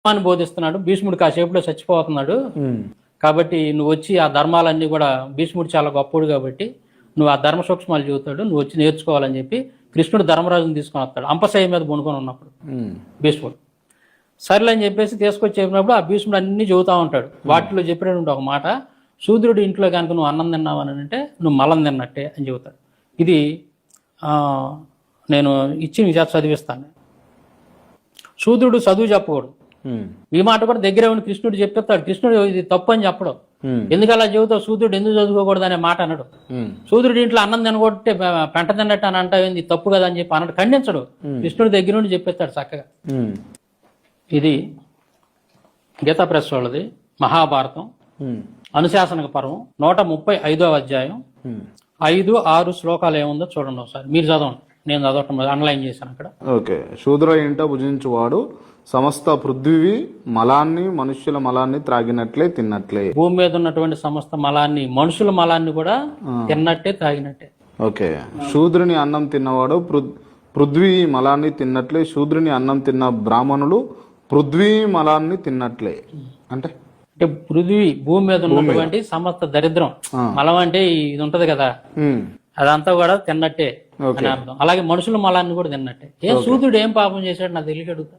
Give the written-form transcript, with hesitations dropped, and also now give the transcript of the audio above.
ధర్మాన్ని బోధిస్తున్నాడు. భీష్ముడు కాసేపులో చచ్చిపోతున్నాడు. కాబట్టి నువ్వు వచ్చి ఆ ధర్మాలన్నీ కూడా, భీష్ముడు చాలా గొప్పడు కాబట్టి నువ్వు ఆ ధర్మ సూక్ష్మాలు చెబుతాడు, నువ్వు వచ్చి నేర్చుకోవాలని చెప్పి కృష్ణుడు ధర్మరాజుని తీసుకొని వస్తాడు. అంపశయ్య మీద బొనుకొని ఉన్నప్పుడు భీష్ముడు. సర్లే అని చెప్పేసి తీసుకొచ్చి చెప్పినప్పుడు ఆ భీష్ముడు అన్ని చెబుతా ఉంటాడు. వాటిలో చెప్పినటువంటి ఒక మాట, శూద్రుడి ఇంట్లో కనుక నువ్వు అన్నం తిన్నావని అంటే నువ్వు మలం తిన్నట్టే అని చెబుతాడు. ఇది నేను ఇచ్చి నీ చేత చదివిస్తాను. శూద్రుడు చదువు చెప్పకూడదు. ఈ మాట కూడా దగ్గరే ఉండి కృష్ణుడు చెప్పేస్తాడు. కృష్ణుడు ఇది తప్పు అని చెప్పడం. ఎందుకు అలా చెబుతావు, శూద్రుడు ఎందుకు చదువుకోకూడదు అనే మాట అనడు. శూద్రుడి ఇంట్లో అన్నం తినగొట్టే పెంట తిన్నట్టు అని అంటావు, తప్పు కదా అని చెప్పి అన్నట్టు ఖండించడు. కృష్ణుడి దగ్గర నుండి చెప్పేస్తాడు చక్కగా. ఇది గీతా ప్రెస్ వాళ్ళది మహాభారతం అనుశాసనక పర్వం 135వ అధ్యాయం 5-6 శ్లోకాలు ఏముందో చూడండి ఒకసారి. మీరు చదవండి, నేను చదవటం అండర్లైన్ చేశాను అక్కడ. ఓకే. శూద్ర ఇంట భుజించువాడు సమస్త పృథ్వీ మలాన్ని మనుష్యుల మలాన్ని త్రాగినట్లే తిన్నట్లే. భూమి మీద ఉన్నటువంటి సమస్త మలాన్ని, మనుషుల మలాన్ని కూడా తిన్నట్టే త్రాగినట్టే. ఓకే. శూద్రుని అన్నం తిన్నవాడు పృథ్వీ మలాన్ని తిన్నట్లే, శూద్రుని అన్నం తిన్న బ్రాహ్మణులు పృథ్వీ మలాన్ని తిన్నట్లే. అంటే పృథ్వీ భూమి మీద ఉన్నటువంటి సమస్త దరిద్రం, మలం అంటే ఇది ఉంటది కదా, అదంతా కూడా తిన్నట్టే అని అర్థం. అలాగే మనుషుల మలాన్ని కూడా తిన్నట్టే. సూర్యుడు ఏం పాపం చేశాడు నాకు తెలియక అడుగుతా.